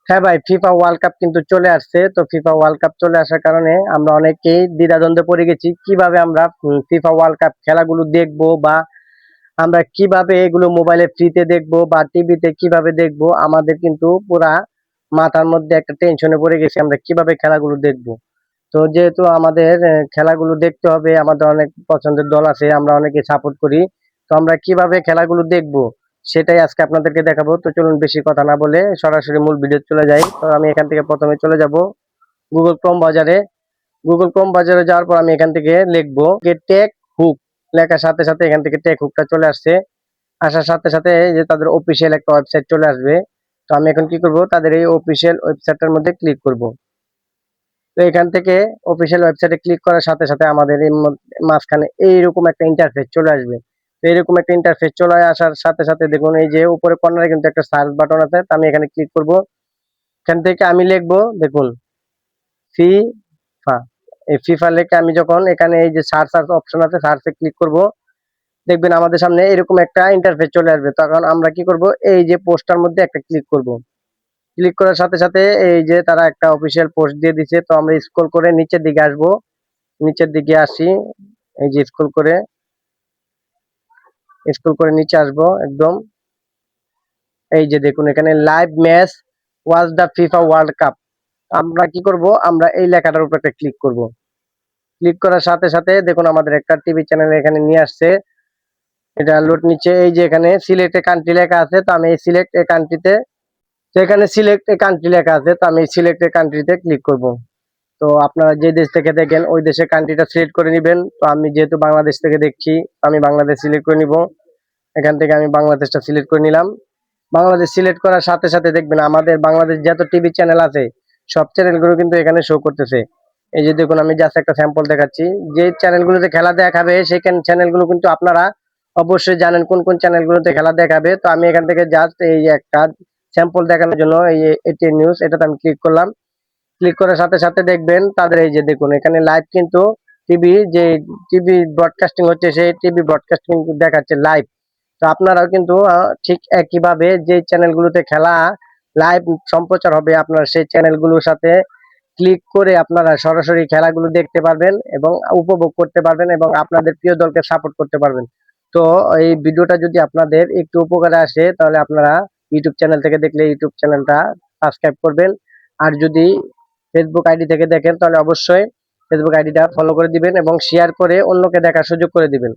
হ্যাঁ ভাই, FIFA world cup কিন্তু চলে আসছে। তো ফিফা ওয়ার্ল্ড কাপ চলে আসার কারণে আমরা অনেকেই দ্বিধাদ্বন্দ্বে পড়ে গেছি। কিভাবে আমরা ফিফা ওয়ার্ল্ড কাপ খেলাগুলো দেখবো, বা আমরা কিভাবে এগুলো মোবাইলে ফ্রিতে দেখবো বা টিভিতে কিভাবে দেখবো। আমাদের কিন্তু পুরা মাথার মধ্যে একটা টেনশনে পড়ে গেছি, আমরা কিভাবে খেলাগুলো দেখবো। তো যেহেতু আমাদের খেলাগুলো দেখতে হবে, আমাদের অনেক পছন্দের দল আছে, আমরা অনেকে সাপোর্ট করি। তো আমরা কিভাবে খেলাগুলো দেখবো সেটাই আজকে আপনাদেরকে দেখাবো। তো চলুন বেশি কথা না বলে সরাসরি মূল ভিডিও চলে যাই। তো আমি এখান থেকে প্রথমে চলে যাব গুগল ক্রোম বাজারে। গুগল ক্রোম বাজারে যাওয়ার পর আমি এখান থেকে লিখবো টেক হুক। লেখার সাথে সাথে এখান থেকে টেক হুকটা চলে আসছে। আসার সাথে সাথে এই যে তাদের অফিসিয়াল একটা ওয়েবসাইট চলে আসবে। তো আমি এখন কি করব, তাদের এই অফিসিয়াল ওয়েবসাইটটার মধ্যে ক্লিক করব। তো এখান থেকে অফিসিয়াল ওয়েবসাইটে ক্লিক করার সাথে সাথে আমাদের এই মাঝখানে এইরকম একটা ইন্টারফেস চলে আসবে। তো এরকম একটা ইন্টারফেস চলে আসার সাথে সাথে দেখুন এই যে উপরে কর্নারে কিন্তু একটা সার্চ বাটন আছে। তো আমি এখানে ক্লিক করব। এখান থেকে আমি লিখবো, দেখুন ফিফা। এই ফিফা লিখে আমি যখন এখানে এই যে সার্চ সার্চ অপশন আছে, সার্চে ক্লিক করব, দেখবেন আমাদের সামনে এরকম একটা ইন্টারফেস চলে আসবে। তখন আমরা কি করব, এই যে পোস্টটার মধ্যে একটা ক্লিক করব। ক্লিক করার সাথে সাথে এই যে তারা একটা অফিসিয়াল পোস্ট দিয়ে দিচ্ছে। তো আমরা স্ক্রল করে নিচের দিকে আসব, নিচের দিকে আসি। এই যে স্ক্রল করে নিচে আসবো একদম। এই যে দেখুন এখানে live match watch the FIFA world cup. আমরা কি করব, আমরা এই লেখাটার উপর একটা ক্লিক করব। ক্লিক করার সাথে সাথে দেখুন আমাদের একটা টিভি চ্যানেল এখানে নিয়ে আসছে। এটা লোড নিচে এই যে এখানে সিলেক্ট এ কান্ট্রি লেখা আছে। তো আমি এই সিলেক্ট এ কান্ট্রিতে, তো এখানে সিলেক্ট এ কান্ট্রি লেখা আছে। তো আমি সিলেক্ট এ কান্ট্রিতে ক্লিক করব। তো আপনারা যে দেশ থেকে দেখেন ওই দেশের কান্ট্রিটা সিলেক্ট করে নেবেন। তো আমি যেহেতু বাংলাদেশ থেকে দেখছি, আমি বাংলাদেশ সিলেক্ট করে নিব। এখান থেকে আমি বাংলাদেশটা সিলেক্ট করে নিলাম। বাংলাদেশ সিলেক্ট করার সাথে সাথে দেখবেন আমাদের বাংলাদেশ যত টিভি চ্যানেল আছে সব চ্যানেলগুলো কিন্তু এখানে শো করতেছে। এই যে দেখুন আমি জাস্ট একটা স্যাম্পল দেখাচ্ছি। যে চ্যানেলগুলোতে খেলা দেখাবে সেই চ্যানেলগুলো কিন্তু আপনারা অবশ্যই জানেন কোন কোন চ্যানেলগুলোতে খেলা দেখাবে। তো আমি এখান থেকে জাস্ট এই যে একটা স্যাম্পল দেখানোর জন্য এই এটিএন নিউজ এটাতে আমি ক্লিক করলাম। ক্লিক করার সাথে সাথে দেখবেন তাদের এই যে দেখুন এখানে লাইভ কিন্তু যে টিভি ব্রডকাস্টিং হচ্ছে সেই টিভি ব্রডকাস্টিং দেখাচ্ছে লাইভ। তো আপনারাও কিন্তু ঠিক একইভাবে যে চ্যানেলগুলোতে খেলা লাইভ সম্প্রচার হবে আপনারা সেই চ্যানেলগুলোর সাথে ক্লিক করে আপনারা সরাসরি খেলাগুলো দেখতে পারবেন এবং উপভোগ করতে পারবেন এবং আপনাদের প্রিয় দলকে সাপোর্ট করতে পারবেন। তো এই ভিডিওটা যদি আপনাদের একটু উপকারে আসে তাহলে আপনারা ইউটিউব চ্যানেল থেকে দেখলে ইউটিউব চ্যানেলটা সাবস্ক্রাইব করবেন। আর যদি ফেসবুক আইডি থেকে দেখেন তাহলে অবশ্যই ফেসবুক আইডিটা ফলো করে দিবেন এবং শেয়ার করে অন্যকে দেখার সুযোগ করে দিবেন।